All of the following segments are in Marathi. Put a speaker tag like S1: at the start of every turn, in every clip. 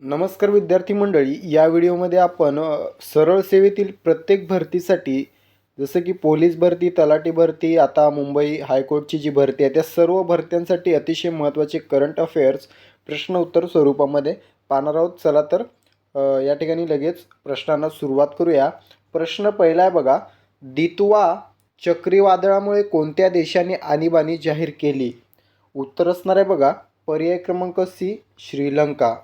S1: नमस्कार विद्यार्थी मंडळी. या व्हिडिओमध्ये आपण सरळ सेवेतील प्रत्येक भरतीसाठी जसं की पोलीस भरती, तलाठी भरती, आता मुंबई हायकोर्टची जी भरती आहे त्या सर्व भरत्यांसाठी अतिशय महत्त्वाचे करंट अफेअर्स प्रश्न उत्तर स्वरूपामध्ये पाहणार आहोत. चला तर या ठिकाणी लगेच प्रश्नांना सुरुवात करूया. प्रश्न पहिला आहे बघा. दितवा चक्रीवादळामुळे कोणत्या देशाने आणीबाणी जाहीर केली? उत्तर असणार आहे बघा पर्याय क्रमांक सी, श्रीलंका.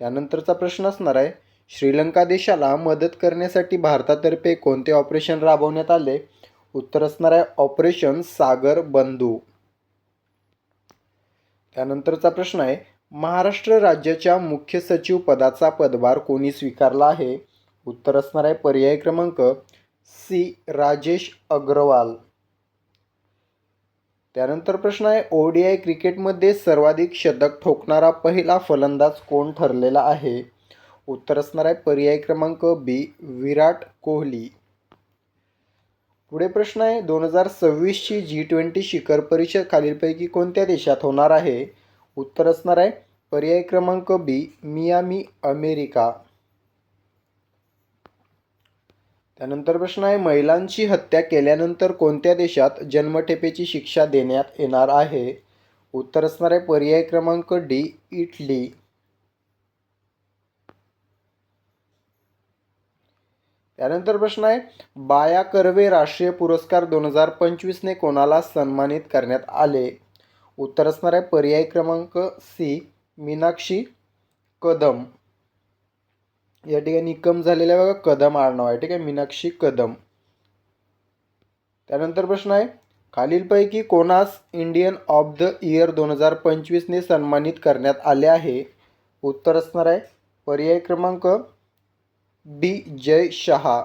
S1: त्यानंतरचा प्रश्न असणार आहे, श्रीलंका देशाला मदत करण्यासाठी भारतातर्फे कोणते ऑपरेशन राबवण्यात आले? उत्तर असणार आहे ऑपरेशन सागर बंधू. त्यानंतरचा प्रश्न आहे, महाराष्ट्र राज्याच्या मुख्य सचिव पदाचा पदभार कोणी स्वीकारला आहे? उत्तर असणार आहे पर्याय क्रमांक सी, राजेश अग्रवाल. त्यानंतर प्रश्न आहे, ODI क्रिकेटमध्ये सर्वाधिक शतक ठोकणारा पहिला फलंदाज कोण ठरलेला आहे? उत्तर असणार आहे पर्याय क्रमांक बी, विराट कोहली. पुढे प्रश्न आहे, 2026ची G20 शिखर परिषद खालीलपैकी कोणत्या देशात होणार आहे? उत्तर असणार आहे पर्याय क्रमांक बी, मियामी, अमेरिका. त्यानंतर प्रश्न आहे, महिलांची हत्या केल्यानंतर कोणत्या देशात जन्मठेपेची शिक्षा देण्यात येणार आहे? उत्तर असणार आहे पर्याय क्रमांक डी, इटली. त्यानंतर प्रश्न आहे, बाया कर्वे राष्ट्रीय पुरस्कार 2025ने कोणाला सन्मानित करण्यात आले? उत्तर असणार आहे पर्याय क्रमांक सी, मीनाक्षी कदम. या ठिकाणी निकम झालेला बघा कदम आडनाव आहे, ठीक आहे, मीनाक्षी कदम. त्यानंतर प्रश्न आहे, खालीलपैकी कोणास इंडियन ऑफ द इयर 2025ने सन्मानित करण्यात आले आहे? उत्तर असणार आहे पर्याय क्रमांक बी, जय शहा.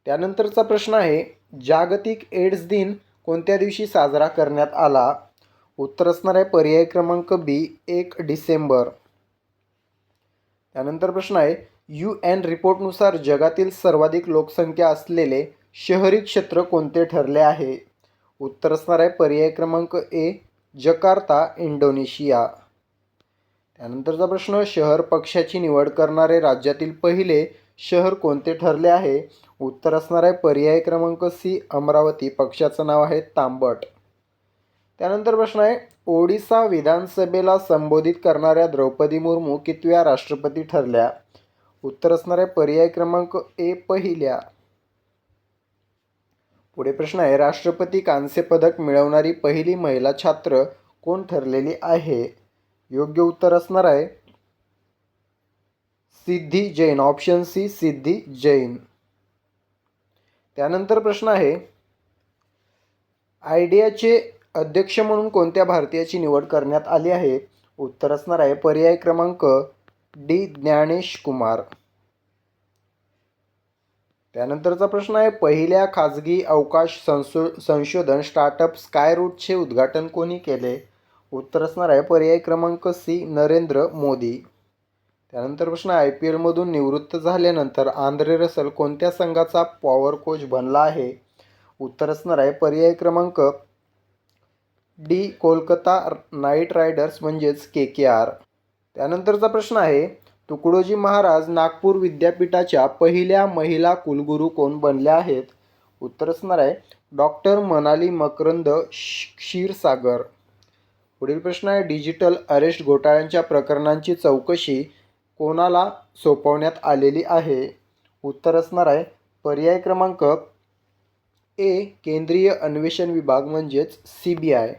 S1: त्यानंतरचा प्रश्न आहे, जागतिक एड्स दिन कोणत्या दिवशी साजरा करण्यात आला? उत्तर असणार आहे पर्याय क्रमांक बी, 1 डिसेंबर. त्यानंतर प्रश्न आहे, UN रिपोर्टनुसार जगातील सर्वाधिक लोकसंख्या असलेले शहरी क्षेत्र कोणते ठरले आहे? उत्तर असणार आहे पर्याय क्रमांक ए, जकार्ता, इंडोनेशिया. त्यानंतरचा प्रश्न, शहर पक्षाची निवड करणारे राज्यातील पहिले शहर कोणते ठरले आहे? उत्तर असणार आहे पर्याय क्रमांक सी, अमरावती. पक्षाचं नाव आहे तांबट. त्यानंतर प्रश्न आहे, ओडिशा विधानसभेला संबोधित करणाऱ्या द्रौपदी मुर्मू कितव्या राष्ट्रपती ठरल्या? उत्तर असणार आहे पर्याय क्रमांक ए, पहिल्या. पुढे प्रश्न आहे, राष्ट्रपती कांस्य पदक मिळवणारी पहिली महिला छात्र कोण ठरलेली आहे? योग्य उत्तर असणार आहे सिद्धी जैन. ऑप्शन सी, सिद्धी जैन. त्यानंतर प्रश्न आहे, आयडियाचे अध्यक्ष म्हणून कोणत्या भारतीयाची निवड करण्यात आली आहे? उत्तर असणार आहे पर्याय क्रमांक डी, ज्ञानेश कुमार. त्यानंतरचा प्रश्न आहे, पहिल्या खाजगी अवकाश संशोधन स्टार्टअप स्कायरूटचे उद्घाटन कोणी केले? उत्तर असणार आहे पर्याय क्रमांक सी, नरेंद्र मोदी. त्यानंतर प्रश्न, IPL मधून निवृत्त झाल्यानंतर आंद्रे रसल कोणत्या संघाचा पॉवर कोच बनला आहे? उत्तर असणार आहे पर्याय क्रमांक डी, कोलकाता नाईट रायडर्स म्हणजेच KKR. त्यानंतरचा प्रश्न आहे, तुकडोजी महाराज नागपूर विद्यापीठाच्या पहिल्या महिला कुलगुरू कोण बनल्या आहेत? उत्तर असणार आहे डॉक्टर मनाली मकरंद क्षीरसागर. पुढील प्रश्न आहे, डिजिटल अरेस्ट घोटाळ्यांच्या प्रकरणांची चौकशी कोणाला सोपवण्यात आलेली आहे? उत्तर असणार आहे पर्याय क्रमांक ए, केंद्रीय अन्वेषण विभाग म्हणजेच CBI.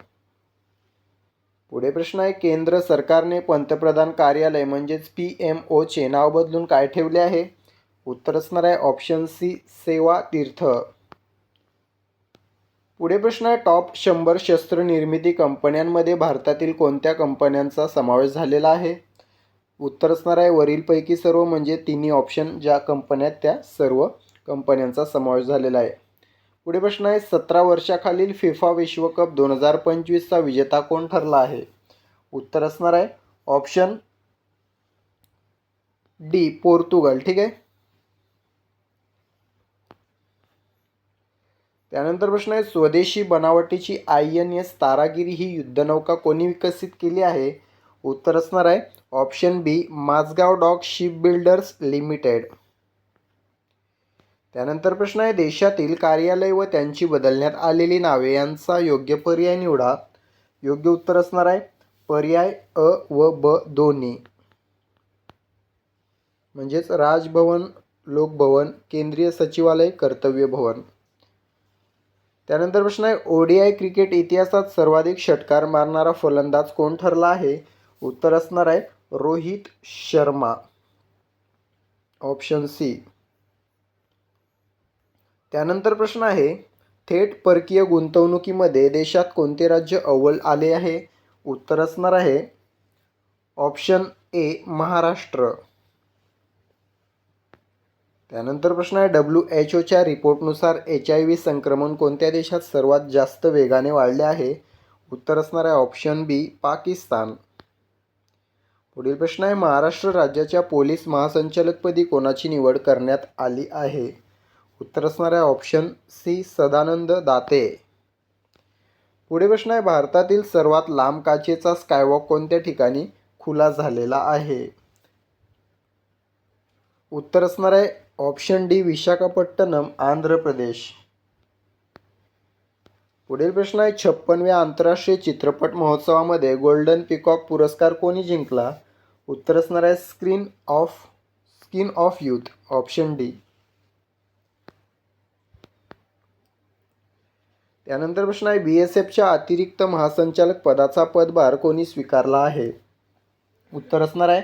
S1: पुढे प्रश्न आहे, केंद्र सरकारने पंतप्रधान कार्यालय म्हणजेच PMOचे नाव बदलून काय ठेवले आहे? उत्तर असणार आहे ऑप्शन सी, सेवा तीर्थ. पुढे प्रश्न आहे, टॉप 100 शस्त्र निर्मिती कंपन्यांमध्ये भारतातील कोणत्या कंपन्यांचा समावेश झालेला आहे? उत्तर असणार आहे वरीलपैकी सर्व, म्हणजे तिन्ही ऑप्शन ज्या कंपन्या त्या सर्व कंपन्यांचा समावेश झालेला आहे. पुढे प्रश्न आहे, 17 वर्षाखालील फिफा विश्वकप 2025चा विजेता कोण ठरला आहे? उत्तर असणार आहे ऑप्शन डी, पोर्तुगाल. ठीक आहे. त्यानंतर प्रश्न आहे, स्वदेशी बनावटीची INS तारागिरी ही युद्धनौका कोणी विकसित केली आहे? उत्तर असणार आहे option B Mazagon Dock Shipbuilders Limited. त्यानंतर प्रश्न आहे देशातील कार्यालय व त्यांची बदलण्यात आलेली नावे यांचा योग्य पर्याय निवडा. योग्य उत्तर असणार आहे पर्याय अ व ब दोन्ही. म्हणजेच राजभवन, लोकभवन, केंद्रीय सचिवालय, कर्तव्य भवन. त्यानंतर प्रश्न आहे ओडीआय क्रिकेट इतिहासात सर्वाधिक षटकार मारणारा फलंदाज कोण ठरला आहे. उत्तर असणार आहे रोहित शर्मा. Option C. त्यानंतर प्रश्न आहे थेट परकीय गुंतवणुकीमध्ये देशात कोणते राज्य अव्वल आले आहे. उत्तर असणार आहे ऑप्शन ए महाराष्ट्र. त्यानंतर प्रश्न आहे WHO रिपोर्टनुसार HIV संक्रमण कोणत्या देशात सर्वात जास्त वेगाने वाढले आहे. उत्तर असणार आहे ऑप्शन बी पाकिस्तान. पुढील प्रश्न आहे महाराष्ट्र राज्याच्या पोलीस महासंचालकपदी कोणाची निवड करण्यात आली आहे. उत्तर असणार आहे ऑप्शन सी सदानंद दाते. पुढे प्रश्न आहे भारतातील सर्वात लांब काचेचा स्कायवॉक कोणत्या ठिकाणी खुला झालेला आहे. उत्तर असणार आहे ऑप्शन डी विशाखापट्टणम आंध्र प्रदेश. पुढील प्रश्न आहे 56व्या आंतरराष्ट्रीय चित्रपट महोत्सवामध्ये गोल्डन पिकॉक पुरस्कार कोणी जिंकला. उत्तर असणार आहे skin of youth. Option D. त्यानंतर प्रश्न आहे BSFच्या अतिरिक्त महासंचालक पदाचा पदभार कोणी स्वीकारला आहे. उत्तर असणार आहे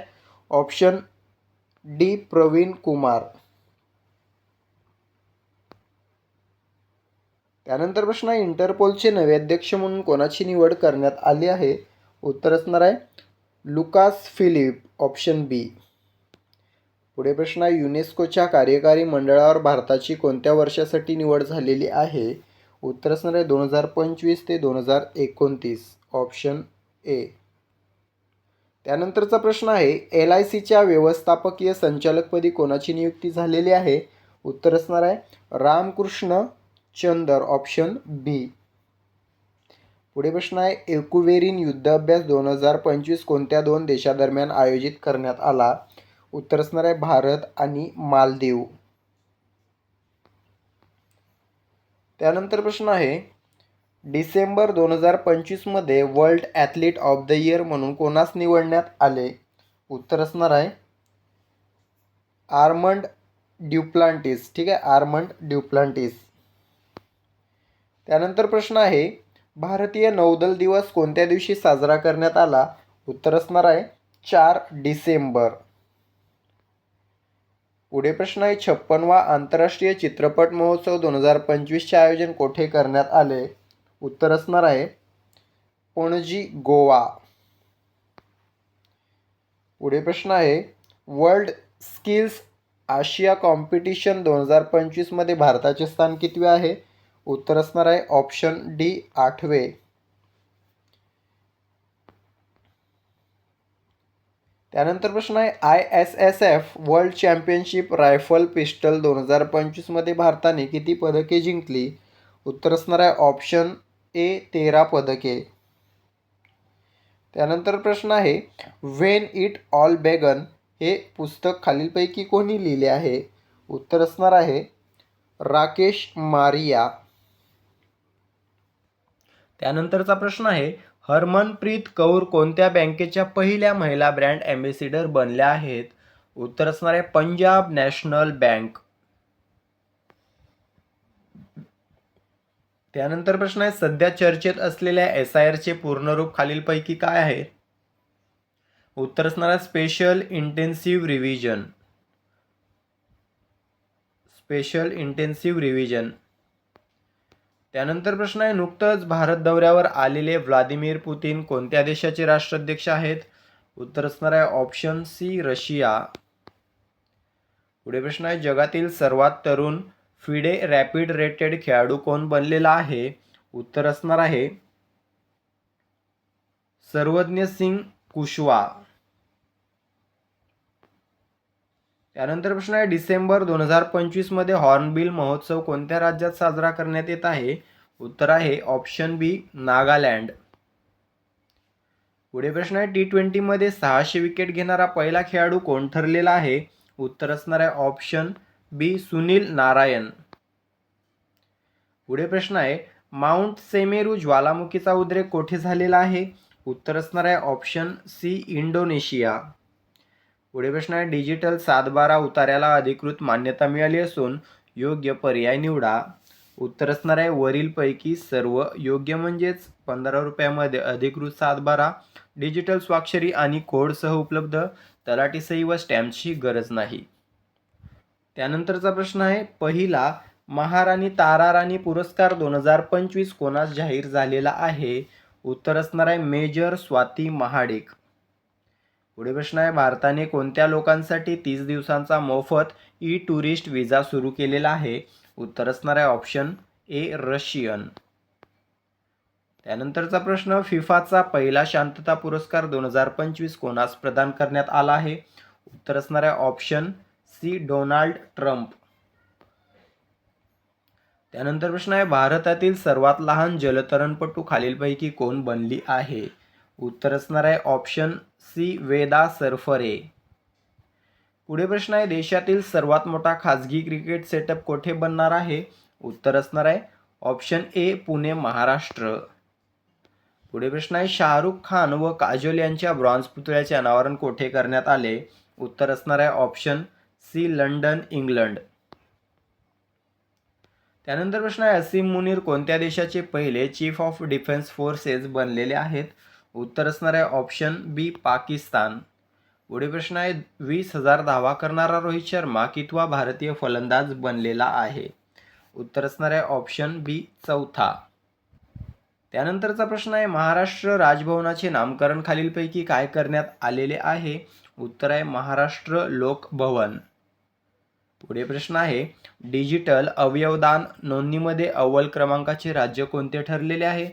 S1: ऑप्शन डी प्रवीण कुमार. त्यानंतर प्रश्न आहे इंटरपोलचे नवे अध्यक्ष म्हणून कोणाची निवड करण्यात आली आहे. उत्तर असणार आहे लुकास फिलिप. ऑप्शन बी. पुढे प्रश्न आहे युनेस्कोच्या कार्यकारी मंडळावर भारताची कोणत्या वर्षासाठी निवड झालेली आहे. उत्तर असणार आहे 2025 ते 2029. Option A. त्यानंतरचा प्रश्न आहे LICच्या व्यवस्थापकीय संचालकपदी कोणाची नियुक्ती झालेली आहे. उत्तर असणार आहे रामकृष्ण चंदर. ऑप्शन बी. पुढे प्रश्न आहे एकुवेरिन युद्ध अभ्यास 2025 कोणत्या दोन देशादरम्यान आयोजित करण्यात आला. उत्तर असणार आहे भारत आणि मालदीव. त्यानंतर प्रश्न आहे डिसेंबर 2025 मध्ये world athlete of the Year म्हणून कोणास निवडण्यात आले. उत्तर असणार आहे आर्मंड ड्युप्लांटिस. ठीक आहे आर्मंड ड्युप्लांटिस. त्यानंतर प्रश्न आहे भारतीय नौदल दिवस कोणत्या दिवशी साजरा करण्यात आला. उत्तर असणार आहे 4 डिसेंबर. पुढे प्रश्न आहे 56वा आंतरराष्ट्रीय चित्रपट महोत्सव 2025चे आयोजन कोठे करण्यात आले. उत्तर असणार आहे पणजी गोवा. पुढे प्रश्न आहे वर्ल्ड स्किल्स आशिया कॉम्पिटिशन 2025 मध्ये भारताचे स्थान कितवे आहे. उत्तर असणार आहे ऑप्शन डी 8वे. त्यानंतर प्रश्न आहे ISSF world championship rifle pistol 2025 मध्ये भारताने किती पदके जिंकली. उत्तर असणार आहे ऑप्शन ए 13 पदके. त्यानंतर प्रश्न आहे व्हेन इट ऑल बेगन हे पुस्तक खालीलपैकी कोणी लिहिले आहे. उत्तर असणार आहे राकेश मारिया. त्यानंतरचा प्रश्न आहे हरमनप्रीत कौर कोणत्या बँकेच्या पहिल्या महिला ब्रँड ॲम्बेसिडर बनल्या आहेत. उत्तर असणार आहे पंजाब नॅशनल बँक. त्यानंतर प्रश्न आहे सध्या चर्चेत असलेल्या SIRचे पूर्ण रूप खालीलपैकी काय आहे. उत्तर असणार आहे special intensive revision. Special intensive revision. त्यानंतर प्रश्न आहे नुकतंच भारत दौऱ्यावर आलेले व्लादिमीर पुतिन कोणत्या देशाचे राष्ट्राध्यक्ष आहेत. उत्तर असणार आहे ऑप्शन सी रशिया. पुढे प्रश्न आहे जगातील सर्वात तरुण फिडे रॅपिड रेटेड खेळाडू कोण बनलेला आहे. उत्तर असणार आहे सर्वज्ञ सिंग कुशवा. त्यानंतर प्रश्न आहे डिसेंबर 2025 मध्ये हॉर्नबिल महोत्सव कोणत्या राज्यात साजरा करण्यात येत आहे. उत्तर आहे ऑप्शन बी नागालँड. पुढे प्रश्न आहे T20मध्ये 600 विकेट घेणारा पहिला खेळाडू कोण ठरलेला आहे? उत्तर असणार आहे ऑप्शन बी सुनील नारायण. पुढे प्रश्न आहे माउंट सेमेरू ज्वालामुखीचा उद्रेक कोठे झालेला आहे? उत्तर असणार आहे ऑप्शन सी इंडोनेशिया. पुढे प्रश्न आहे डिजिटल 7/12 उतार्याला अधिकृत मान्यता मिळाली असून योग्य पर्याय निवडा. उत्तर असणार आहे वरीलपैकी सर्व योग्य, म्हणजेच 15 रुपयामध्ये अधिकृत 7/12 डिजिटल स्वाक्षरी आणि कोडसह उपलब्ध, तलाठी सही व स्टॅम्पची गरज नाही. त्यानंतरचा प्रश्न आहे पहिला महाराणी ताराराणी पुरस्कार 2025 कोणास जाहीर झालेला आहे? उत्तर असणार आहे मेजर स्वाती महाडिक. पुढे प्रश्न आहे भारताने कोणत्या लोकांसाठी 30 दिवसांचा मोफत ई टुरिस्ट व्हिसा सुरू केलेला आहे? उत्तर असणार आहे ऑप्शन ए रशियन. त्यानंतरचा प्रश्न फिफाचा पहिला शांतता पुरस्कार 2025 कोणास प्रदान करण्यात आला आहे? उत्तर असणार आहे ऑप्शन सी डोनाल्ड ट्रम्प. त्यानंतर प्रश्न आहे भारतातील सर्वात लहान जलतरणपटू खालीलपैकी कोण बनली आहे? उत्तर असणार आहे ऑप्शन सी वेदा सरफरे. पुढे प्रश्न आहे देशातील सर्वात मोठा खाजगी क्रिकेट सेटअप कोठे बनणार आहे? उत्तर असणार आहे ऑप्शन ए पुणे महाराष्ट्र. पुढे प्रश्न आहे शाहरुख खान व काजोल यांच्या ब्रॉन्झ पुतळ्याचे अनावरण कोठे करण्यात आले? उत्तर असणार आहे ऑप्शन सी लंडन इंग्लंड. त्यानंतर प्रश्न आहे असीम मुनीर कोणत्या देशाचे पहिले चीफ ऑफ डिफेन्स फोर्सेस बनलेले आहेत? उत्तर असणार आहे ऑप्शन बी पाकिस्तान. पुढे प्रश्न आहे 20,000 धावा करणारा रोहित शर्मा कितवा भारतीय फलंदाज बनलेला आहे? उत्तर असणार आहे ऑप्शन बी चौथा. त्यानंतरचा प्रश्न आहे महाराष्ट्र राजभवनाचे नामकरण खालीलपैकी काय करण्यात आलेले आहे? उत्तर आहे महाराष्ट्र लोक भवन. पुढे प्रश्न आहे डिजिटल अवयवदान नोंदणीमध्ये अव्वल क्रमांकाचे राज्य कोणते ठरलेले आहे?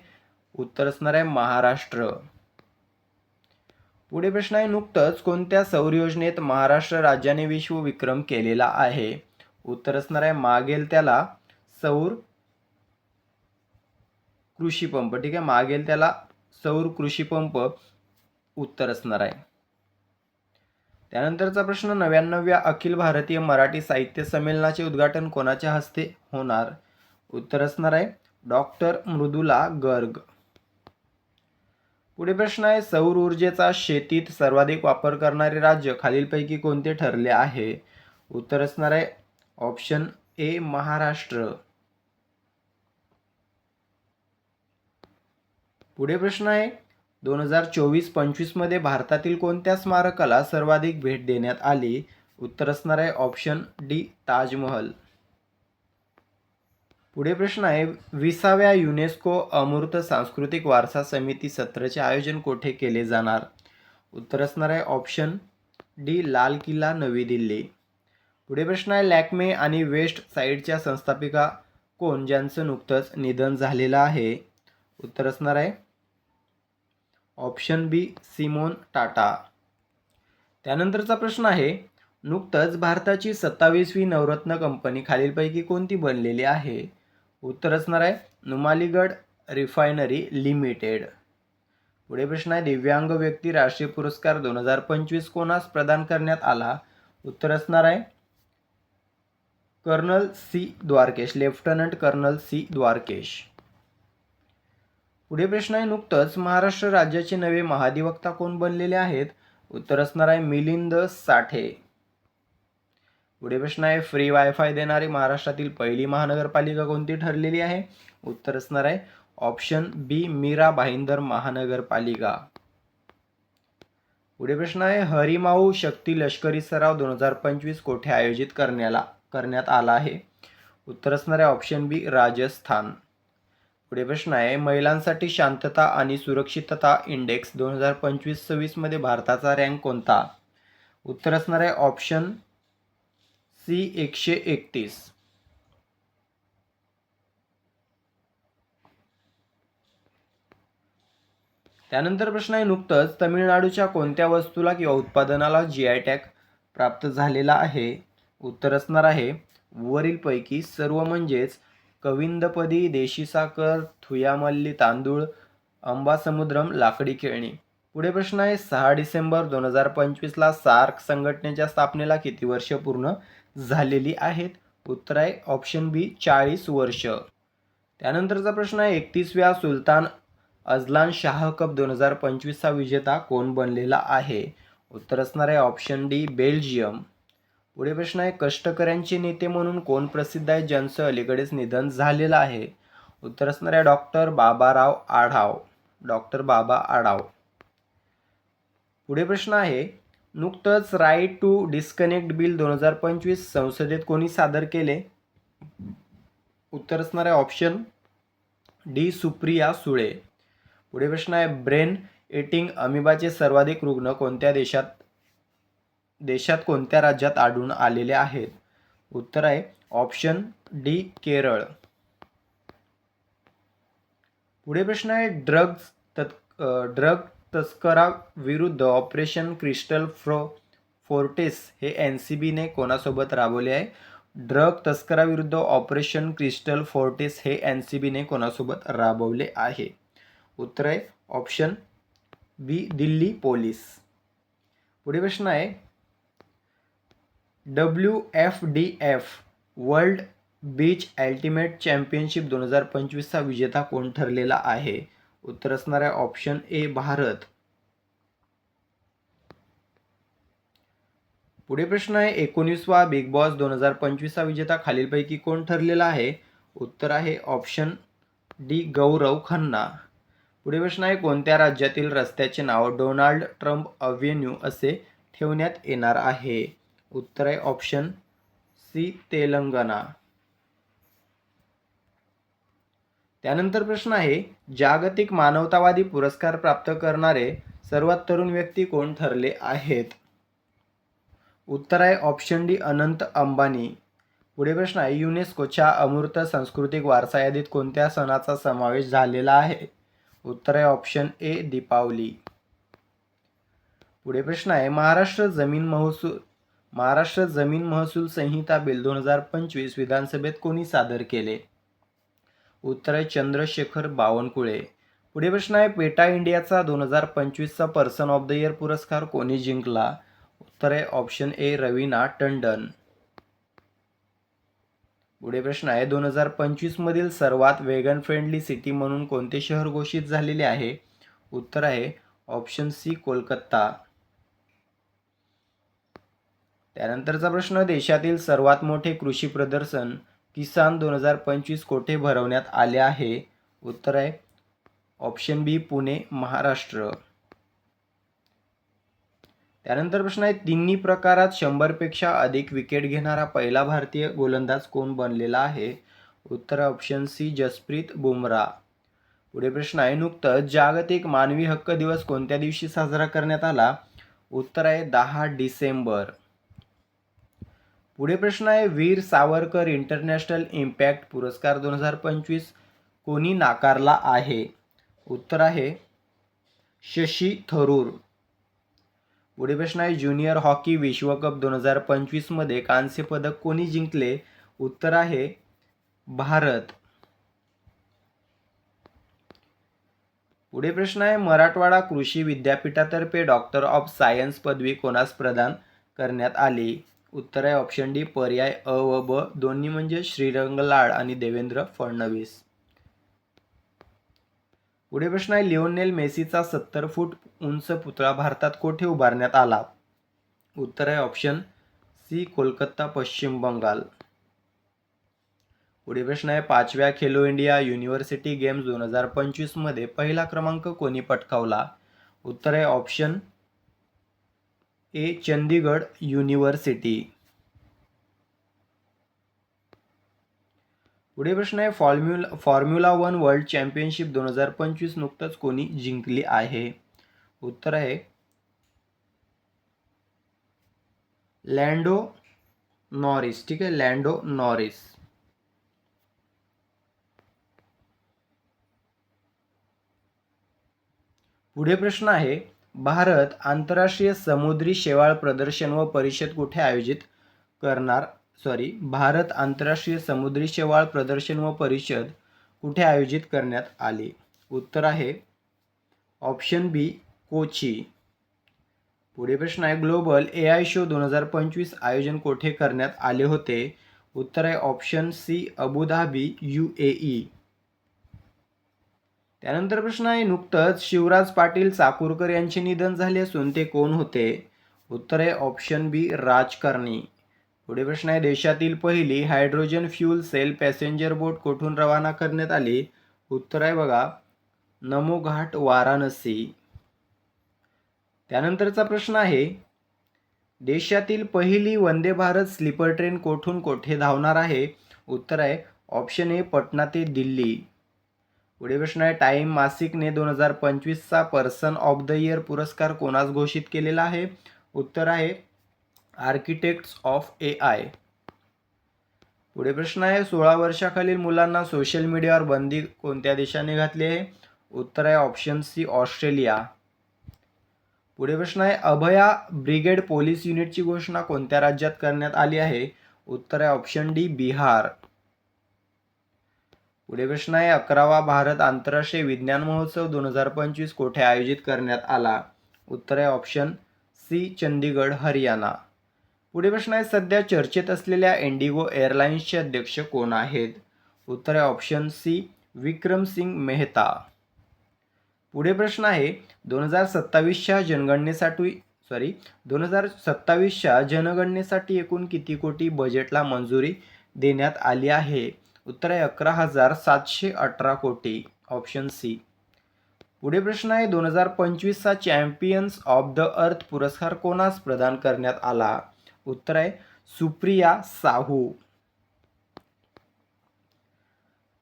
S1: उत्तर असणार आहे महाराष्ट्र. पुढे प्रश्न आहे नुकतंच कोणत्या सौर योजनेत महाराष्ट्र राज्याने विश्वविक्रम केलेला आहे? उत्तर असणार आहे मागेल त्याला सौर कृषी पंप. ठीक आहे, मागेल त्याला सौर कृषी पंप उत्तर असणार आहे. त्यानंतरचा प्रश्न 99व्या अखिल भारतीय मराठी साहित्य संमेलनाचे उद्घाटन कोणाच्या हस्ते होणार? उत्तर असणार आहे डॉक्टर मृदुला गर्ग. पुढे प्रश्न आहे सौर ऊर्जेचा शेतीत सर्वाधिक वापर करणारे राज्य खालीलपैकी कोणते ठरले आहे? उत्तर असणार आहे ऑप्शन ए महाराष्ट्र. पुढे प्रश्न आहे 2024-25 मध्ये भारतातील कोणत्या स्मारकाला सर्वाधिक भेट देण्यात आली? उत्तर असणार आहे ऑप्शन डी ताजमहल. पुढे प्रश्न आहे 20व्या युनेस्को अमूर्त सांस्कृतिक वारसा समिती सत्राचे आयोजन कोठे केले जाणार? उत्तर असणार आहे ऑप्शन डी लाल किल्ला नवी दिल्ली. पुढे प्रश्न आहे लॅक्मे आणि वेस्ट साईडच्या संस्थापिका कोण ज्यांचं नुकतंच निधन झालेलं आहे? उत्तर असणार आहे ऑप्शन बी सिमोन टाटा. त्यानंतरचा प्रश्न आहे नुकतंच भारताची 27वी नवरत्न कंपनी खालीलपैकी कोणती बनलेली आहे? उत्तर असणार आहे नुमालीगड रिफायनरी लिमिटेड. पुढे प्रश्न आहे दिव्यांग व्यक्ती राष्ट्रीय पुरस्कार 2025 कोणास प्रदान करण्यात आला? उत्तर असणार आहे colonel C Dwarkesh, lieutenant colonel C Dwarkesh. पुढे प्रश्न आहे नुकतंच महाराष्ट्र राज्याचे नवे महाधिवक्ता कोण बनलेले आहेत? उत्तर असणार आहे मिलिंद साठे. पुढे प्रश्न आहे फ्री वायफाय देणारी महाराष्ट्रातील पहिली महानगरपालिका कोणती ठरलेली आहे? उत्तर असणार आहे ऑप्शन बी मीरा भाईंदर महानगरपालिका. पुढे प्रश्न आहे हरिमाऊ शक्ती लष्करी सराव 2025 कोठे आयोजित करण्यात आला आहे? उत्तर असणार आहे ऑप्शन बी राजस्थान. पुढे प्रश्न आहे महिलांसाठी शांतता आणि सुरक्षितता इंडेक्स 2025-26 मध्ये भारताचा रँक कोणता? उत्तर असणार आहे ऑप्शन सी 131. त्यानंतर प्रश्न आहे नुकतंच तामिळनाडूच्या कोणत्या वस्तूला किंवा उत्पादनाला GI टॅग प्राप्त झालेला आहे? उत्तर असणार आहे वरीलपैकी सर्व, म्हणजेच कविंदपदी देशी साखर, थुयामल्ली तांदूळ, अंबासमुद्रम लाकडी खेळणी. पुढे प्रश्न आहे 6 डिसेंबर 2025ला सार्क संघटनेच्या स्थापनेला किती वर्ष पूर्ण झालेली आहेत? उत्तर आहे ऑप्शन बी 40 वर्ष. त्यानंतरचा प्रश्न आहे 31व्या सुलतान अझलान शाह कप 2025चा विजेता कोण बनलेला आहे? उत्तर असणार आहे ऑप्शन डी बेल्जियम. पुढे प्रश्न आहे कष्टकऱ्यांचे नेते म्हणून कोण प्रसिद्ध आहे ज्यांचं अलीकडेच निधन झालेलं आहे? उत्तर असणार आहे डॉक्टर बाबाराव आढाव. डॉक्टर बाबा आढाव. पुढे प्रश्न आहे नुकतंच राईट टू डिस्कनेक्ट बिल 2025 संसदेत कोणी सादर केले? उत्तर असणार आहे ऑप्शन डी सुप्रिया सुळे. पुढे प्रश्न आहे ब्रेन एटिंग अमिबाचे सर्वाधिक रुग्ण कोणत्या देशात कोणत्या राज्यात आढळून आलेले आहेत? उत्तर आहे ऑप्शन डी केरळ. पुढे प्रश्न आहे ड्रग तस्कराविरुद्ध ऑपरेशन क्रिस्टल फोर्टिस हे NCBने कोणासोबत राबवले आहे? ड्रग तस्कराविरुद्ध ऑपरेशन क्रिस्टल फोर्टिस हे NCBने कोणासोबत राबवले आहे? उत्तर आहे ऑप्शन बी दिल्ली पोलीस. पुढे प्रश्न आहे WFDF World Beach Ultimate Championship 2025चा विजेता कोण ठरलेला आहे? उत्तर असणार आहे ऑप्शन ए भारत. पुढे प्रश्न आहे 19वा बिग बॉस 2025चा विजेता खालीलपैकी कोण ठरलेला आहे? उत्तर आहे ऑप्शन डी गौरव खन्ना. पुढे प्रश्न आहे कोणत्या राज्यातील रस्त्याचे नाव डोनाल्ड ट्रम्प अव्हेन्यू असे ठेवण्यात येणार आहे? उत्तर आहे ऑप्शन सी तेलंगणा. त्यानंतर प्रश्न आहे जागतिक मानवतावादी पुरस्कार प्राप्त करणारे सर्वात तरुण व्यक्ती कोण ठरले आहेत? उत्तर आहे ऑप्शन डी अनंत अंबानी. पुढे प्रश्न आहे युनेस्कोच्या अमूर्त सांस्कृतिक वारसा यादीत कोणत्या सणाचा समावेश झालेला आहे? उत्तर आहे ऑप्शन ए दीपावली. पुढे प्रश्न आहे महाराष्ट्र जमीन महसूल संहिता बिल 2025 विधानसभेत कोणी सादर केले? उत्तर आहे चंद्रशेखर बावनकुळे. पुढे प्रश्न आहे पेटा इंडियाचा 2025चा पर्सन ऑफ द इयर पुरस्कार कोणी जिंकला? उत्तर आहे ऑप्शन ए रवीना टंडन. पुढे प्रश्न आहे 2025 मधील सर्वात वेगन फ्रेंडली सिटी म्हणून कोणते शहर घोषित झालेले आहे? उत्तर आहे ऑप्शन सी कोलकाता. त्यानंतरचा प्रश्न देशातील सर्वात मोठे कृषी प्रदर्शन किसान 2025 कोठे भरवण्यात आले आहे? उत्तर आहे ऑप्शन बी पुणे महाराष्ट्र. त्यानंतर प्रश्न आहे तिन्ही प्रकारात 100पेक्षा अधिक विकेट घेणारा पहिला भारतीय गोलंदाज कोण बनलेला आहे? उत्तर ऑप्शन सी जसप्रीत बुमराह. पुढे प्रश्न आहे नुकतंच जागतिक मानवी हक्क दिवस कोणत्या दिवशी साजरा करण्यात आला? उत्तर आहे 10 डिसेंबर. पुढे प्रश्न आहे वीर सावरकर इंटरनॅशनल इम्पॅक्ट पुरस्कार 2025 कोणी नाकारला आहे? उत्तर आहे शशी थरूर. पुढे प्रश्न आहे ज्युनियर हॉकी विश्वकप 2025 मध्ये कांस्य पदक कोणी जिंकले? उत्तर आहे भारत. पुढे प्रश्न आहे मराठवाडा कृषी विद्यापीठातर्फे डॉक्टर ऑफ सायन्स पदवी कोणास प्रदान करण्यात आली? उत्तर आहे ऑप्शन डी पर्याय अ व ब दोन्ही म्हणजे श्रीरंग लाड आणि देवेंद्र फडणवीस. पुढे प्रश्न आहे लिओनेल मेसीचा 70 फूट उंच पुतळा भारतात कोठे उभारण्यात आला? उत्तर आहे ऑप्शन सी कोलकाता पश्चिम बंगाल. पुढे प्रश्न आहे 5व्या खेलो इंडिया युनिव्हर्सिटी गेम्स 2025 मध्ये पहिला क्रमांक कोणी पटकावला? उत्तर आहे ऑप्शन ए चंदीगड युनिव्हर्सिटी. पुढे प्रश्न आहे फॉर्म्युला 1 वर्ल्ड चॅम्पियनशिप 2025 नुकतंच कोणी जिंकली आहे? उत्तर आहे लँडो नॉरिस. ठीक आहे, लँडो नॉरिस. पुढे प्रश्न आहे भारत आंतरराष्ट्रीय समुद्री शेवाळ प्रदर्शन व परिषद कुठे आयोजित भारत आंतरराष्ट्रीय समुद्री शेवाळ प्रदर्शन व परिषद कुठे आयोजित करण्यात आली? उत्तर आहे ऑप्शन बी कोची. पुढे प्रश्न आहे ग्लोबल AI शो 2025 आयोजन कोठे करण्यात आले होते? उत्तर आहे ऑप्शन सी अबुधाबी UAE. त्यानंतर प्रश्न आहे नुकतंच शिवराज पाटील चाकूरकर यांचे निधन झाले असून ते कोण होते? उत्तर आहे ऑप्शन बी राजकारणी. पुढे प्रश्न आहे देशातील पहिली हायड्रोजन फ्यूल सेल पॅसेंजर बोट कोठून रवाना करण्यात आली? उत्तर आहे बघा नमो घाट वाराणसी. त्यानंतरचा प्रश्न आहे देशातील पहिली वंदे भारत स्लीपर ट्रेन कोठून कोठे धावणार आहे? उत्तर आहे ऑप्शन ए पटना ते दिल्ली. पुढे प्रश्न आहे टाइम मासिकने 2025चा पर्सन ऑफ द इयर पुरस्कार कोणास घोषित केलेला आहे? उत्तर आहे आर्किटेक्ट्स ऑफ AI. पुढे प्रश्न आहे 16 वर्षाखालील मुलांना सोशल मीडियावर बंदी कोणत्या देशाने घातली आहे? उत्तर आहे ऑप्शन सी ऑस्ट्रेलिया. पुढे प्रश्न आहे अभया ब्रिगेड पोलीस युनिटची घोषणा कोणत्या राज्यात करण्यात आली आहे? उत्तर आहे ऑप्शन डी बिहार. पुढे प्रश्न आहे 11वा भारत आंतरराष्ट्रीय विज्ञान महोत्सव 2025 कोठे आयोजित करण्यात आला? उत्तर आहे ऑप्शन सी चंदीगड हरियाणा. पुढे प्रश्न आहे सध्या चर्चेत असलेल्या इंडिगो एअरलाइन्सचे अध्यक्ष कोण आहेत? उत्तर आहे ऑप्शन सी विक्रम सिंग मेहता. पुढे प्रश्न आहे 2027च्या जनगणनेसाठी एकूण किती कोटी बजेटला मंजुरी देण्यात आली आहे? उत्तर आहे 11,718 कोटी ऑप्शन सी. पुढे प्रश्न आहे 2025चा चॅम्पियन्स ऑफ द अर्थ पुरस्कार कोणास प्रदान करण्यात आला? उत्तर आहे सुप्रिया साहू.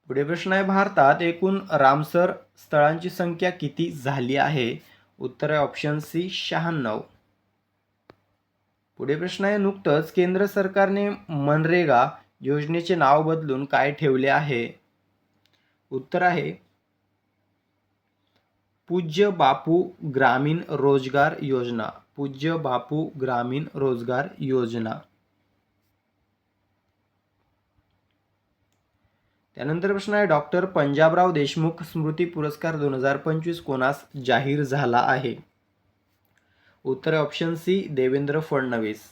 S1: पुढे प्रश्न आहे भारतात एकूण रामसर स्थळांची संख्या किती झाली आहे? उत्तर आहे ऑप्शन सी 96. पुढे प्रश्न आहे नुकतंच केंद्र सरकारने मनरेगा योजनेचे नाव बदलून काय ठेवले आहे? उत्तर आहे पूज्य बापू ग्रामीण रोजगार योजना. पूज्य बापू ग्रामीण रोजगार योजना. त्यानंतर प्रश्न आहे डॉक्टर पंजाबराव देशमुख स्मृती पुरस्कार 2025 कोणास जाहीर झाला आहे? उत्तर आहे ऑप्शन सी देवेंद्र फडणवीस.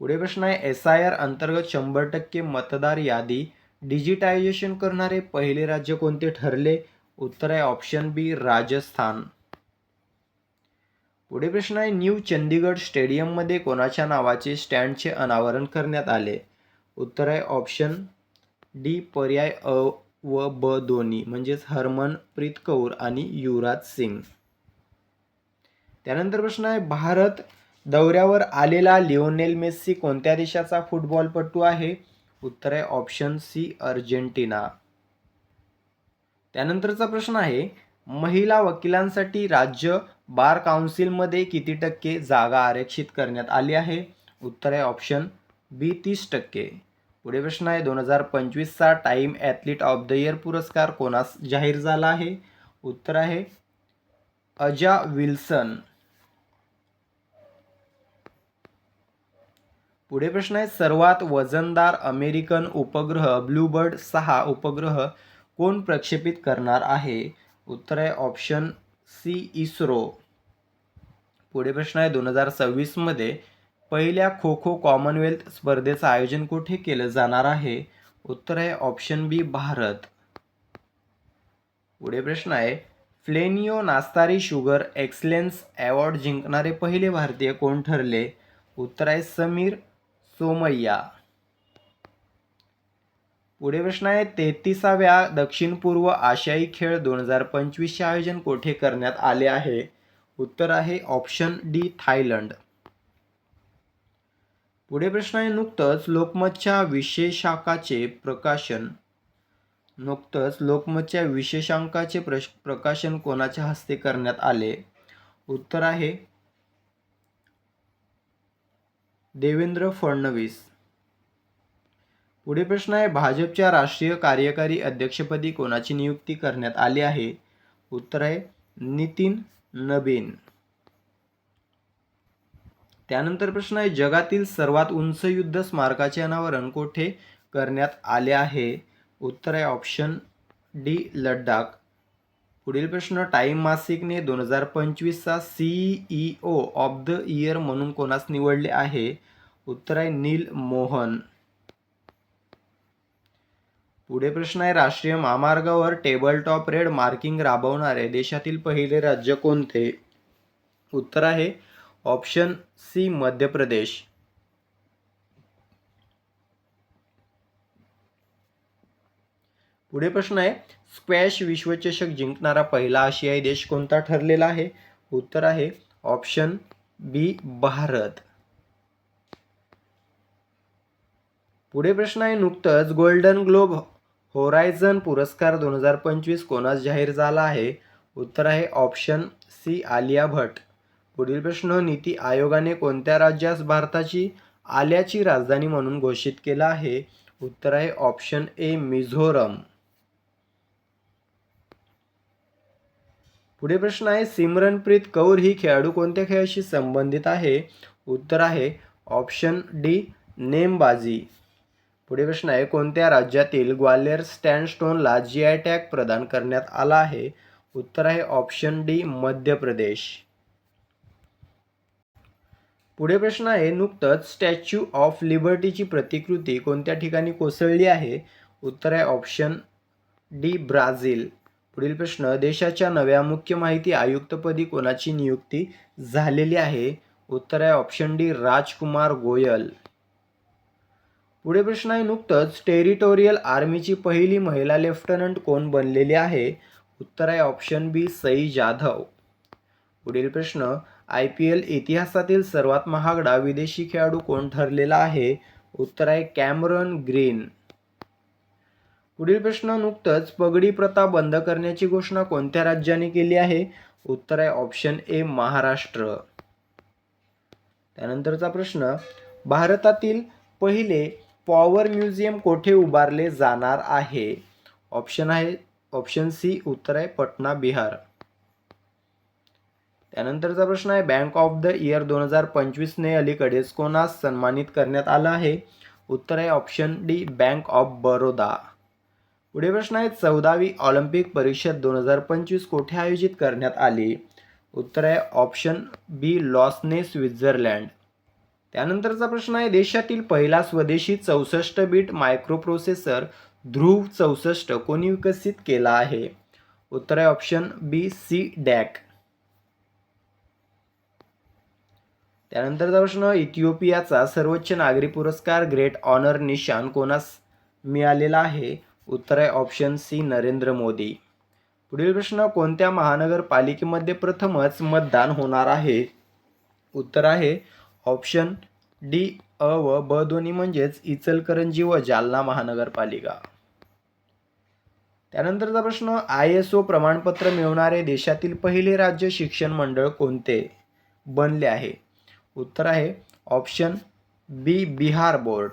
S1: पुढे प्रश्न आहे SIR अंतर्गत 100% मतदार यादी डिजिटायझेशन करणारे पहिले राज्य कोणते ठरले? उत्तर आहे ऑप्शन बी राजस्थान. पुढे प्रश्न आहे न्यू चंदीगड स्टेडियममध्ये कोणाच्या नावाचे स्टँडचे अनावरण करण्यात आले? उत्तर आहे ऑप्शन डी पर्याय अ व ब दोन्ही म्हणजेच हरमनप्रीत कौर आणि युवराज सिंग. त्यानंतर प्रश्न आहे भारत दौऱ्यावर आलेला लिओनेल मेस्सी कोणत्या देशाचा फुटबॉलपटू आहे? उत्तर आहे ऑप्शन सी अर्जेंटिना. त्यानंतरचा प्रश्न आहे महिला वकिलांसाठी राज्य बार काउन्सिलमध्ये किती टक्के जागा आरक्षित करण्यात आली आहे? उत्तर आहे ऑप्शन बी 30%. पुढे प्रश्न आहे 2025चा Time Athlete of the Year पुरस्कार कोणास जाहीर झाला आहे? उत्तर आहे अजा विल्सन. पुढे प्रश्न आहे सर्वात वजनदार अमेरिकन उपग्रह ब्लूबर्ड 6 उपग्रह कोण प्रक्षेपित करणार आहे? उत्तर आहे ऑप्शन सी इस्रो. पुढे प्रश्न आहे 2026 मध्ये पहिल्या खो खो कॉमनवेल्थ स्पर्धेचं आयोजन कुठे केलं जाणार आहे? उत्तर आहे ऑप्शन बी भारत. पुढे प्रश्न आहे फ्लेनियो नास्तारी शुगर एक्सलेन्स अवॉर्ड जिंकणारे पहिले भारतीय कोण ठरले? उत्तर आहे समीर सोमय्या. पुढे प्रश्न आहे 33व्या दक्षिण पूर्व आशियाई खेळ 2025चे आयोजन कोठे करण्यात आले आहे? उत्तर आहे ऑप्शन डी थायलंड. पुढे प्रश्न आहे नुकतंच लोकमतच्या विशेषांकाचे प्रकाशन कोणाच्या हस्ते करण्यात आले? उत्तर आहे देवेंद्र फडणवीस. पुढे प्रश्न आहे भाजपच्या राष्ट्रीय कार्यकारी अध्यक्षपदी कोणाची नियुक्ती करण्यात आली आहे? उत्तर आहे नितीन नबीन. त्यानंतर प्रश्न आहे जगातील सर्वात उंच युद्ध स्मारकाचे अनावरण कोठे करण्यात आले आहे? उत्तर आहे ऑप्शन डी लडाख. पुढील प्रश्न, टाइम मासिकने 2025चा CEO ऑफ द इयर म्हणून कोणास निवडले आहे? उत्तर आहे नील मोहन. पुढे प्रश्न आहे, राष्ट्रीय महामार्गावर टेबल टॉप रेड मार्किंग राबवणारे देशातील पहिले राज्य कोणते? उत्तर आहे ऑप्शन सी मध्य प्रदेश. पुढे प्रश्न आहे, स्क्वॅश विश्वचषक जिंकणारा पहिला आशियाई देश कोणता ठरलेला आहे? उत्तर आहे ऑप्शन बी भारत. पुढे प्रश्न आहे, नुकतंच गोल्डन ग्लोब होरायझन पुरस्कार 2025 कोणास जाहीर झाला आहे? उत्तर आहे ऑप्शन सी आलिया भट्ट. पुढील प्रश्न, नीती आयोगाने कोणत्या राज्यास भारताची आल्याची राजधानी म्हणून घोषित केला आहे? उत्तर आहे ऑप्शन ए मिझोरम. पुढे प्रश्न आहे, सिमरनप्रीत कौर ही खेळाडू कोणत्या खेळाशी संबंधित आहे? उत्तर आहे ऑप्शन डी नेमबाजी. पुढे प्रश्न आहे, कोणत्या राज्यातील ग्वाल्हेर सँडस्टोनला GI टॅग प्रदान करण्यात आला आहे? उत्तर आहे ऑप्शन डी मध्य प्रदेश. पुढे प्रश्न आहे, नुकतंच स्टॅच्यू ऑफ लिबर्टीची प्रतिकृती कोणत्या ठिकाणी कोसळली आहे? उत्तर आहे ऑप्शन डी ब्राझील. पुढील प्रश्न, देशाच्या नव्या मुख्य माहिती आयुक्तपदी कोणाची नियुक्ती झालेली आहे? उत्तर आहे ऑप्शन डी राजकुमार गोयल. पुढे प्रश्न आहे, नुकतंच टेरिटोरियल आर्मीची पहिली महिला लेफ्टनंट कोण बनलेली आहे? उत्तर आहे ऑप्शन बी सई जाधव. पुढील प्रश्न, IPL इतिहासातील सर्वात महागडा विदेशी खेळाडू कोण ठरलेला आहे? उत्तर आहे कॅमरॉन ग्रीन. पुढील प्रश्न, नुकतंच पगडी प्रथा बंद करण्याची घोषणा कोणत्या राज्याने केली आहे? उत्तर आहे ऑप्शन ए महाराष्ट्र. त्यानंतरचा प्रश्न, भारतातील पहिले पॉवर म्युझियम कोठे उभारले जाणार आहे? ऑप्शन सी उत्तर आहे पटना बिहार. त्यानंतरचा प्रश्न आहे, बँक ऑफ द इयर 2025ने अलीकडेच कोणास सन्मानित करण्यात आलं आहे? उत्तर आहे option D bank of Baroda. पुढे प्रश्न आहे, 14वी ऑलिम्पिक परिषद 2025 कोठे आयोजित करण्यात आली? उत्तर आहे ऑप्शन बी लॉसने स्वित्झर्लंड. त्यानंतरचा प्रश्न आहे, देशातील पहिला स्वदेशी 64 बिट मायक्रोप्रोसेसर ध्रुव 64 कोणी विकसित केला आहे? उत्तर आहे ऑप्शन बी सी डॅक. त्यानंतरचा प्रश्न, इथिओपियाचा सर्वोच्च नागरी पुरस्कार ग्रेट ऑनर निशान कोणास मिळालेला आहे? उत्तर आहे ऑप्शन सी नरेंद्र मोदी. पुढील प्रश्न, कोणत्या महानगरपालिकेमध्ये प्रथमच मतदान होणार आहे? उत्तर आहे ऑप्शन डी अ व ब दोन्ही म्हणजेच इचलकरंजी व जालना महानगरपालिका. त्यानंतरचा प्रश्न, ISO प्रमाणपत्र मिळवणारे देशातील पहिले राज्य शिक्षण मंडळ कोणते बनले आहे? उत्तर आहे ऑप्शन बी बिहार बोर्ड.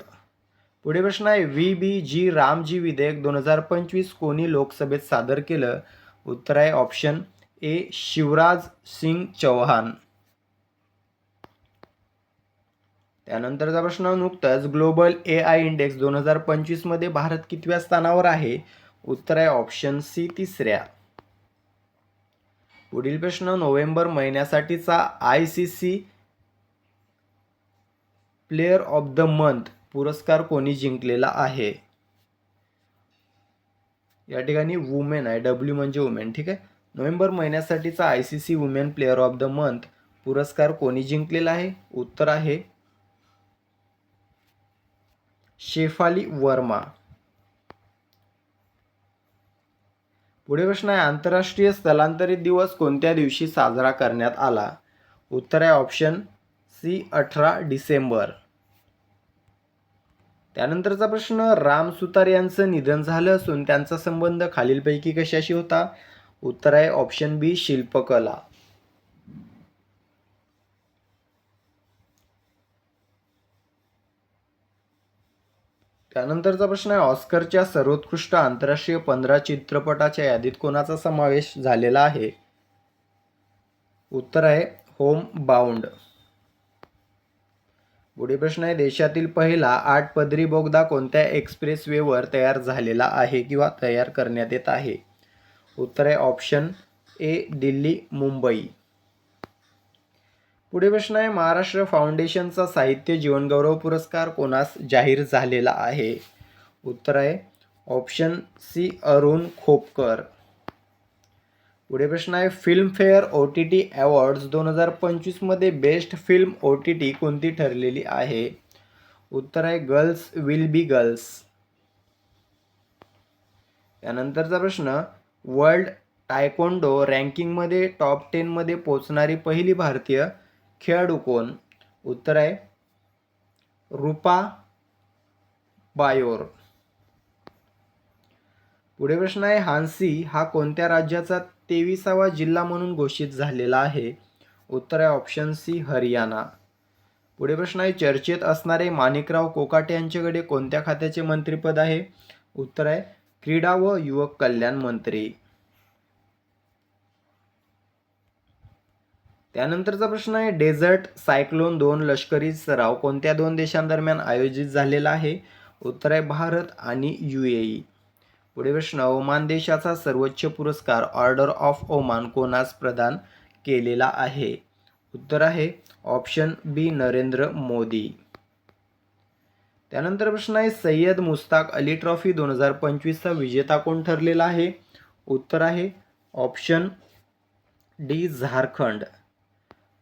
S1: पुढे प्रश्न आहे, VBG रामजी विधेयक 2025 कोणी लोकसभेत सादर केलं? उत्तर आहे ऑप्शन ए शिवराज सिंग चौहान. त्यानंतरचा प्रश्न, नुकताच ग्लोबल AI इंडेक्स 2025 मध्ये भारत कितव्या स्थानावर आहे? उत्तर आहे ऑप्शन सी तिसऱ्या. पुढील प्रश्न, नोव्हेंबर महिन्यासाठीचा ICC Player of the Month पुरस्कार कोणी जिंकलेला आहे? या ठिकाणी वुमेन आहे, W म्हणजे वुमेन. ठीक आहे, नोव्हेंबर महिन्यासाठीचा ICC Women Player of the Month पुरस्कार कोणी जिंकलेला आहे? उत्तर आहे शेफाली वर्मा. पुढे प्रश्न आहे, आंतरराष्ट्रीय स्थलांतरित दिवस कोणत्या दिवशी साजरा करण्यात आला? उत्तर आहे ऑप्शन सी 18 डिसेंबर. त्यानंतरचा प्रश्न, राम सुतार यांचं निधन झालं असून त्यांचा संबंध खालीलपैकी कशाशी होता? उत्तर आहे ऑप्शन बी शिल्पकला. त्यानंतरचा प्रश्न आहे, ऑस्करच्या सर्वोत्कृष्ट आंतरराष्ट्रीय 15 चित्रपटाच्या यादीत कोणाचा समावेश झालेला आहे? उत्तर आहे होम बाउंड. पुढे प्रश्न आहे, देशातील पहिला 8 पदरी बोगदा कोणत्या एक्सप्रेसवेवर तयार झालेला आहे किंवा तयार करण्यात येत आहे? उत्तर आहे ऑप्शन ए दिल्ली मुंबई. पुढे प्रश्न आहे महाराष्ट्र फाउंडेशनचा साहित्य जीवनगौरव पुरस्कार कोणास जाहीर झालेला आहे? उत्तर आहे ऑप्शन सी अरुण खोपकर. पुढे प्रश्न आहे फिल्मफेअर OTT अवॉर्ड्स 2025 मध्ये बेस्ट फिल्म OTT कोणती ठरलेली आहे? उत्तर आहे गर्ल्स विल बी गर्ल्स. त्यानंतरचा प्रश्न वर्ल्ड टायकोंडो रँकिंगमध्ये टॉप 10 मध्ये पोहोचणारी पहिली भारतीय खेळाडू कोण? उत्तर आहे रूपा बायोर. पुढे प्रश्न आहे हान्सी हा कोणत्या राज्याचा 23वा जिल्हा म्हणून घोषित झालेला आहे? उत्तर आहे ऑप्शन सी हरियाणा. पुढे प्रश्न आहे चर्चेत असणारे माणिकराव कोकाटे यांच्याकडे कोणत्या खात्याचे मंत्रिपद आहे? उत्तर आहे क्रीडा व युवक कल्याण मंत्री. त्यानंतरचा प्रश्न आहे डेझर्ट सायक्लोन 2 लष्करी सराव कोणत्या दोन देशांदरम्यान आयोजित झालेला आहे? उत्तर आहे भारत आणि UAE. पुढे प्रश्न ओमान देशाचा सर्वोच्च पुरस्कार ऑर्डर ऑफ ओमान कोणास प्रदान केलेला आहे? उत्तर आहे ऑप्शन बी नरेंद्र मोदी. त्यानंतर प्रश्न आहे सय्यद मुस्ताक अली ट्रॉफी 2025चा विजेता कोण ठरलेला आहे? उत्तर आहे ऑप्शन डी झारखंड.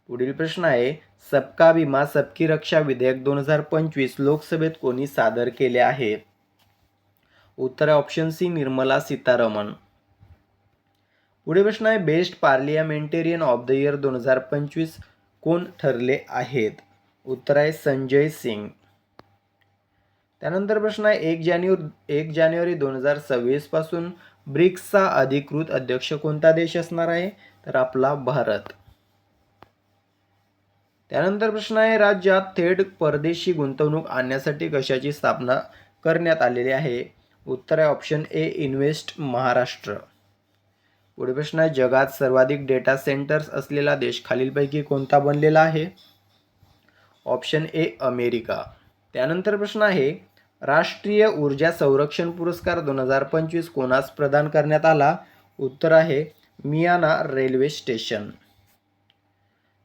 S1: पुढील प्रश्न आहे सबका विमा सबकी रक्षा विधेयक 2025 लोकसभेत कोणी सादर केले आहे? उत्तर आहे ऑप्शन सी निर्मला सीतारमण. पुढे प्रश्न आहे best parliamentarian of the year 2025 कोण ठरले आहेत? उत्तर आहे संजय सिंग. त्यानंतर प्रश्न आहे 1 जानेवारी 2026 पासून ब्रिक्सचा अधिकृत अध्यक्ष कोणता देश असणार आहे? तर आपला भारत. त्यानंतर प्रश्न आहे राज्यात थेट परदेशी गुंतवणूक आणण्यासाठी कशाची स्थापना करण्यात आलेली आहे? उत्तर आहे ऑप्शन ए इन्व्हेस्ट महाराष्ट्र. पुढे प्रश्न आहे जगात सर्वाधिक डेटा सेंटर्स असलेला देश खालीलपैकी कोणता बनलेला आहे? Option A America. त्यानंतर प्रश्न आहे राष्ट्रीय ऊर्जा संरक्षण पुरस्कार 2025 कोणास प्रदान करण्यात आला? उत्तर आहे मियाना रेल्वे स्टेशन.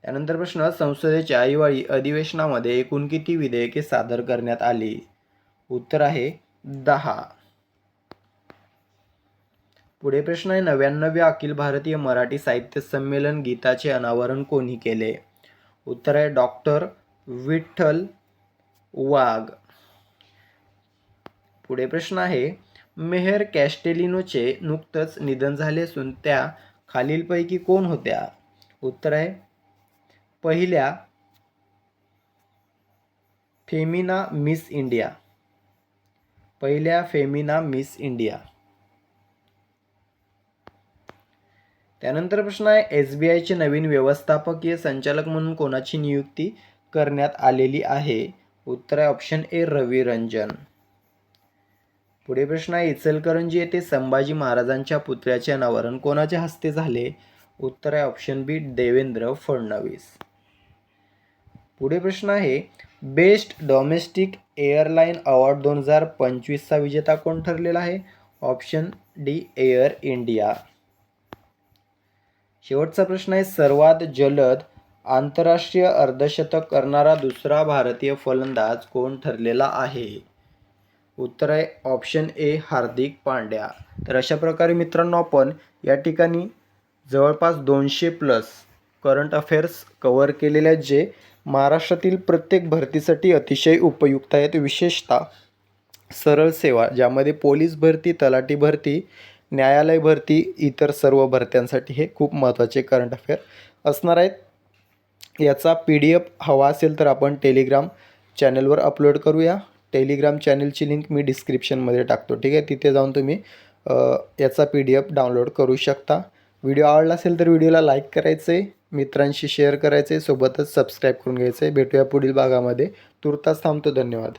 S1: त्यानंतर प्रश्न संसदेच्या हिवाळी अधिवेशनामध्ये एकूण किती विधेयके सादर करण्यात आली? उत्तर आहे 10. पुढे प्रश्न आहे 99व्या अखिल भारतीय मराठी साहित्य संमेलन गीताचे अनावरण कोणी केले? उत्तर आहे डॉक्टर विठ्ठल वाघ. पुढे प्रश्न आहे मेहर कॅस्टेलिनोचे नुकतंच निधन झाले असून त्या खालीलपैकी कोण होत्या? उत्तर आहे पहिल्या फेमिना मिस इंडिया. त्यानंतर प्रश्न आहे SBIचे नवीन व्यवस्थापकीय संचालक म्हणून कोणाची नियुक्ती करण्यात आलेली आहे? उत्तर आहे ऑप्शन ए रवी रंजन. पुढे प्रश्न आहे इचलकरंजी येथे संभाजी महाराजांच्या पुतळ्याचे अनावरण कोणाच्या हस्ते झाले? उत्तर आहे ऑप्शन बी देवेंद्र फडणवीस. पुढे प्रश्न आहे बेस्ट डोमेस्टिक एअरलाइन अवॉर्ड 2025चा विजेता कोण ठरलेला आहे? Option D air India. शेवटचा प्रश्न आहे सर्वात जलद आंतरराष्ट्रीय अर्धशतक करणारा दुसरा भारतीय फलंदाज कोण ठरलेला आहे? उत्तर आहे ऑप्शन ए हार्दिक पांड्या. तर अशा प्रकारे मित्रांनो आपण या ठिकाणी जवळपास 200+ करंट अफेअर्स कव्हर केलेले आहेत जे महाराष्ट्रातील प्रत्येक भरतीसाठी अतिशय उपयुक्त आहेत. विशेषतः सरळ सेवा ज्यामध्ये पोलीस भरती, तलाठी भरती, न्यायालय भरती, इतर सर्व भरत्यांसाठी हे खूप महत्त्वाचे करंट अफेअर असणार आहेत. याचा PDF हवा असेल तर आपण टेलिग्राम चॅनलवर अपलोड करूया. टेलिग्राम चॅनलची लिंक मी डिस्क्रिप्शनमध्ये टाकतो. ठीक आहे, तिथे जाऊन तुम्ही याचा PDF डाउनलोड करू शकता. व्हिडिओ आवडला असेल तर व्हिडिओला लाईक करायचं आहे, मित्रांशी शेअर करायचं आहे, सोबतच सबस्क्राईब करून घ्यायचं आहे. भेटूया पुढील भागामध्ये. तुर्तास थांबतो. धन्यवाद.